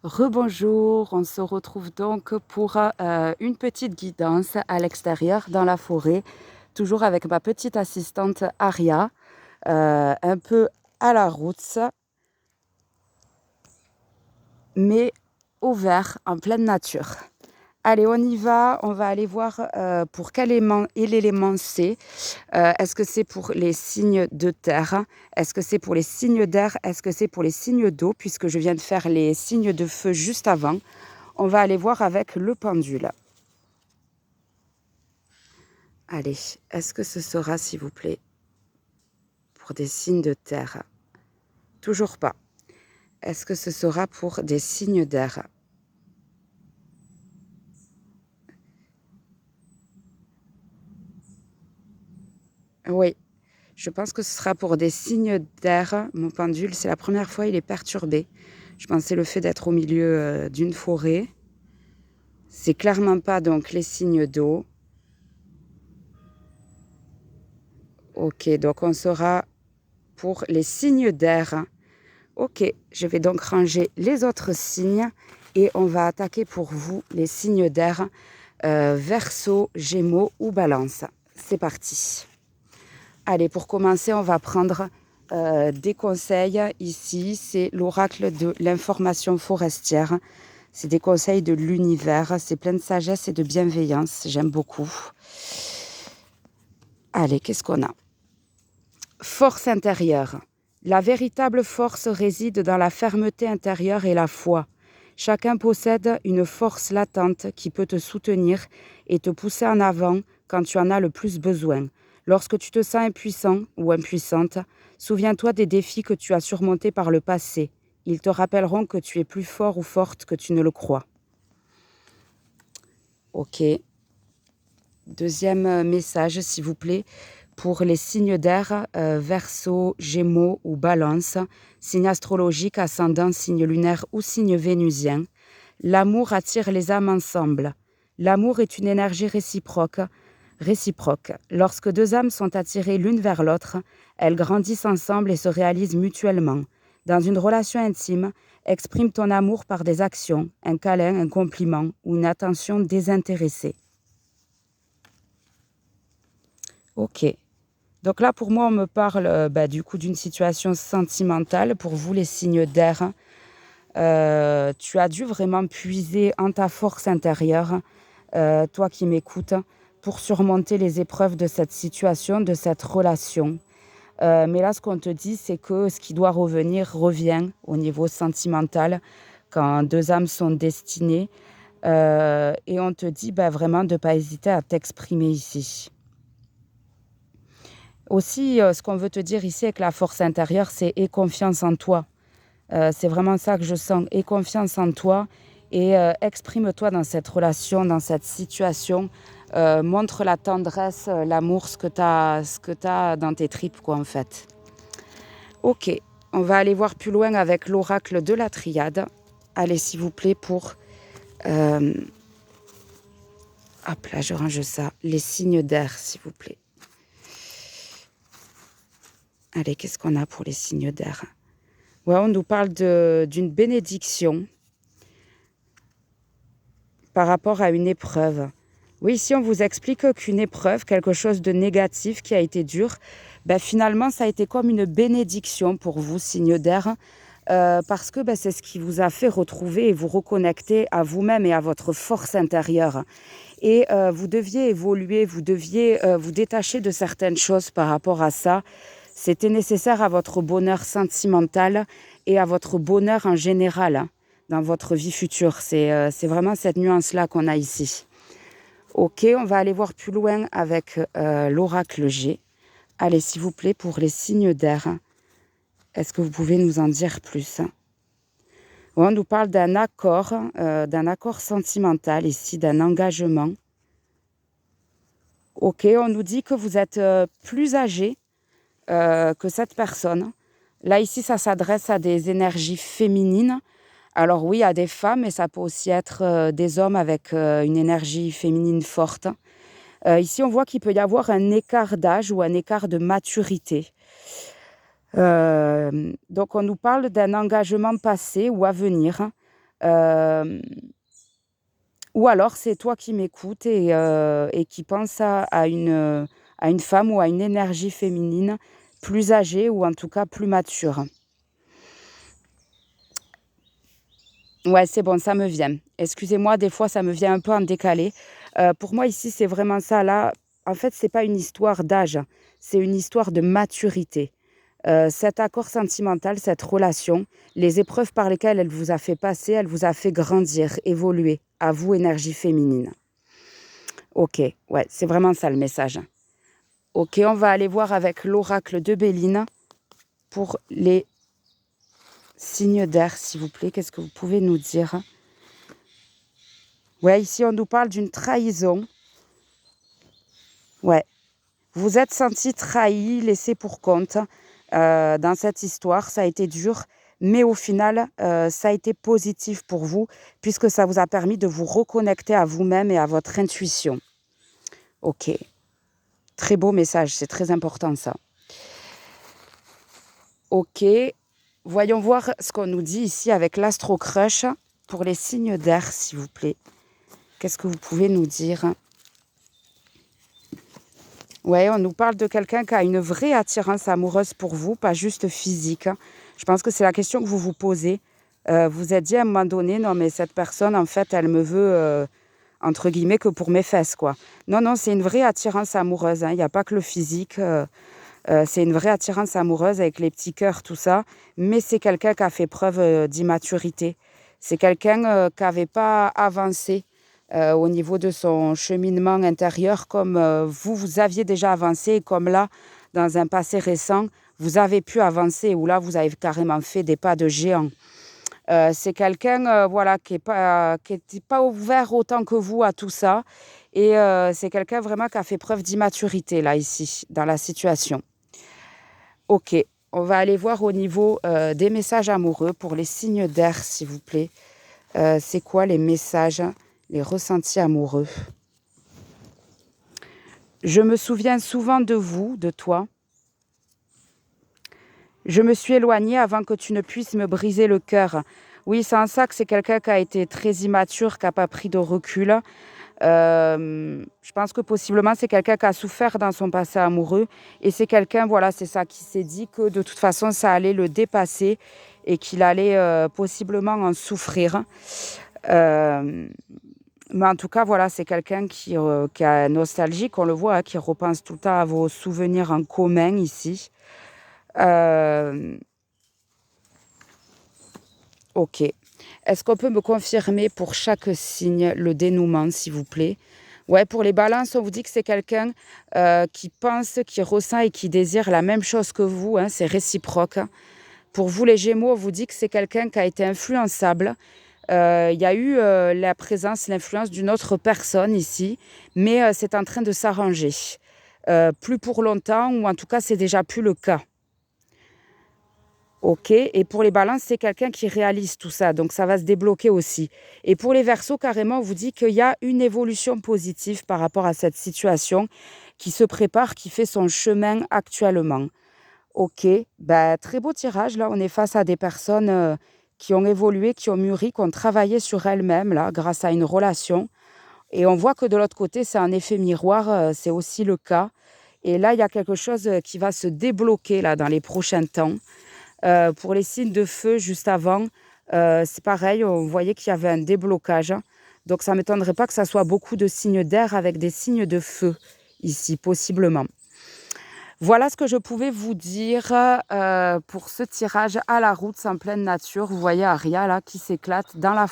Rebonjour, on se retrouve donc pour une petite guidance à l'extérieur dans la forêt, toujours avec ma petite assistante Aria, un peu à la route, mais au vert, en pleine nature. Allez, on y va, on va aller voir pour quel élément est l'élément c'est. Est-ce que c'est pour les signes de terre? Est-ce que c'est pour les signes d'air? Est-ce que c'est pour les signes d'eau? Puisque je viens de faire les signes de feu juste avant. On va aller voir avec le pendule. Allez, est-ce que ce sera, s'il vous plaît, pour des signes de terre? Toujours pas. Est-ce que ce sera pour des signes d'air? Oui, je pense que ce sera pour des signes d'air. Mon pendule, c'est la première fois, il est perturbé. Je pensais le fait d'être au milieu d'une forêt. C'est clairement pas donc les signes d'eau. Ok, donc on sera pour les signes d'air. Ok, je vais donc ranger les autres signes et on va attaquer pour vous les signes d'air, Verseau, Gémeaux ou Balance. C'est parti. Allez, pour commencer, on va prendre des conseils. Ici, c'est l'oracle de l'information forestière. C'est des conseils de l'univers. C'est plein de sagesse et de bienveillance. J'aime beaucoup. Allez, qu'est-ce qu'on a? Force intérieure. La véritable force réside dans la fermeté intérieure et la foi. Chacun possède une force latente qui peut te soutenir et te pousser en avant quand tu en as le plus besoin. Lorsque tu te sens impuissant ou impuissante, souviens-toi des défis que tu as surmontés par le passé. Ils te rappelleront que tu es plus fort ou forte que tu ne le crois. Ok. Deuxième message, s'il vous plaît. Pour les signes d'air, Verseau, Gémeaux ou Balance, signe astrologique, ascendant, signe lunaire ou signe vénusien. L'amour attire les âmes ensemble. L'amour est une énergie réciproque. Lorsque deux âmes sont attirées l'une vers l'autre, elles grandissent ensemble et se réalisent mutuellement. Dans une relation intime, exprime ton amour par des actions, un câlin, un compliment ou une attention désintéressée. Ok. Donc là, pour moi, on me parle du coup d'une situation sentimentale. Pour vous, les signes d'air, tu as dû vraiment puiser en ta force intérieure, toi qui m'écoutes, pour surmonter les épreuves de cette situation, de cette relation. Mais là, ce qu'on te dit, c'est que ce qui doit revenir revient au niveau sentimental quand deux âmes sont destinées. Et on te dit vraiment de ne pas hésiter à t'exprimer ici. Aussi, ce qu'on veut te dire ici avec la force intérieure, c'est aie confiance en toi. C'est vraiment ça que je sens. Aie confiance en toi et exprime-toi dans cette relation, dans cette situation. Montre la tendresse, l'amour, ce que tu as dans tes tripes, quoi, en fait. Ok, on va aller voir plus loin avec l'oracle de la triade. Allez, s'il vous plaît, pour... hop là, je range ça. Les signes d'air, s'il vous plaît. Allez, qu'est-ce qu'on a pour les signes d'air? Ouais, on nous parle d'une bénédiction par rapport à une épreuve. Oui, ici, on vous explique qu'une épreuve, quelque chose de négatif qui a été dur, finalement, ça a été comme une bénédiction pour vous, signe d'air, parce que c'est ce qui vous a fait retrouver et vous reconnecter à vous-même et à votre force intérieure. Et vous deviez évoluer, vous deviez vous détacher de certaines choses par rapport à ça. C'était nécessaire à votre bonheur sentimental et à votre bonheur en général dans votre vie future. C'est vraiment cette nuance-là qu'on a ici. Ok, on va aller voir plus loin avec l'oracle G. Allez, s'il vous plaît, pour les signes d'air, est-ce que vous pouvez nous en dire plus? On nous parle d'un accord sentimental ici, d'un engagement. Ok, on nous dit que vous êtes plus âgé que cette personne. Là, ici, ça s'adresse à des énergies féminines. Alors oui, à des femmes, mais ça peut aussi être des hommes avec une énergie féminine forte. Ici, on voit qu'il peut y avoir un écart d'âge ou un écart de maturité. Donc, on nous parle d'un engagement passé ou à venir. Ou alors c'est toi qui m'écoutes et qui pense à une femme ou à une énergie féminine plus âgée ou en tout cas plus mature. Ouais, c'est bon, ça me vient. Excusez-moi, des fois, ça me vient un peu en décalé. Pour moi, ici, c'est vraiment ça. Là, en fait, c'est pas une histoire d'âge, c'est une histoire de maturité. Cet accord sentimental, cette relation, les épreuves par lesquelles elle vous a fait passer, elle vous a fait grandir, évoluer. À vous, énergie féminine. Ok, ouais, c'est vraiment ça le message. Ok, on va aller voir avec l'oracle de Béline pour les signes d'air, s'il vous plaît. Qu'est-ce que vous pouvez nous dire? Ouais, ici, on nous parle d'une trahison. Ouais, vous êtes senti trahi, laissé pour compte dans cette histoire. Ça a été dur, mais au final, ça a été positif pour vous puisque ça vous a permis de vous reconnecter à vous-même et à votre intuition. Ok, très beau message, c'est très important ça. Ok, voyons voir ce qu'on nous dit ici avec l'Astro Crush pour les signes d'air, s'il vous plaît. Qu'est-ce que vous pouvez nous dire? Ouais, on nous parle de quelqu'un qui a une vraie attirance amoureuse pour vous, pas juste physique. Je pense que c'est la question que vous vous posez. Vous êtes dit à un moment donné, non mais cette personne, en fait, elle me veut, entre guillemets, que pour mes fesses, quoi. Non, non, c'est une vraie attirance amoureuse. Il n'y a pas que le physique. C'est une vraie attirance amoureuse avec les petits cœurs, tout ça. Mais c'est quelqu'un qui a fait preuve d'immaturité. C'est quelqu'un qui n'avait pas avancé au niveau de son cheminement intérieur comme vous aviez déjà avancé et comme là, dans un passé récent, vous avez pu avancer ou là, vous avez carrément fait des pas de géant. C'est quelqu'un voilà, qui n'était pas ouvert autant que vous à tout ça. Et c'est quelqu'un vraiment qui a fait preuve d'immaturité, là, ici, dans la situation. Ok, on va aller voir au niveau des messages amoureux pour les signes d'air, s'il vous plaît. C'est quoi les messages, les ressentis amoureux? Je me souviens souvent de vous, de toi. Je me suis éloignée avant que tu ne puisses me briser le cœur. Oui, c'est en ça que c'est quelqu'un qui a été très immature, qui n'a pas pris de recul. Je pense que possiblement c'est quelqu'un qui a souffert dans son passé amoureux et c'est quelqu'un, voilà, c'est ça, qui s'est dit que de toute façon ça allait le dépasser et qu'il allait possiblement en souffrir. Mais en tout cas, voilà, c'est quelqu'un qui est nostalgique, on le voit, hein, qui repense tout le temps à vos souvenirs en commun ici. Ok. Est-ce qu'on peut me confirmer pour chaque signe le dénouement, s'il vous plaît? Ouais, pour les balances, on vous dit que c'est quelqu'un qui pense, qui ressent et qui désire la même chose que vous. Hein, c'est réciproque. Pour vous, les Gémeaux, on vous dit que c'est quelqu'un qui a été influençable. Il y a eu la présence, l'influence d'une autre personne ici, mais c'est en train de s'arranger. Plus pour longtemps, ou en tout cas, c'est déjà plus le cas. Ok, et pour les balances, c'est quelqu'un qui réalise tout ça, donc ça va se débloquer aussi. Et pour les Verseaux, carrément, on vous dit qu'il y a une évolution positive par rapport à cette situation qui se prépare, qui fait son chemin actuellement. Ok, bah, très beau tirage, là, on est face à des personnes qui ont évolué, qui ont mûri, qui ont travaillé sur elles-mêmes, là, grâce à une relation. Et on voit que de l'autre côté, c'est un effet miroir, c'est aussi le cas. Et là, il y a quelque chose qui va se débloquer, là, dans les prochains temps. Pour les signes de feu, juste avant, c'est pareil, on voyait qu'il y avait un déblocage. Donc, ça ne m'étonnerait pas que ça soit beaucoup de signes d'air avec des signes de feu, ici, possiblement. Voilà ce que je pouvais vous dire pour ce tirage à la route en pleine nature. Vous voyez Aria, là, qui s'éclate dans la forêt.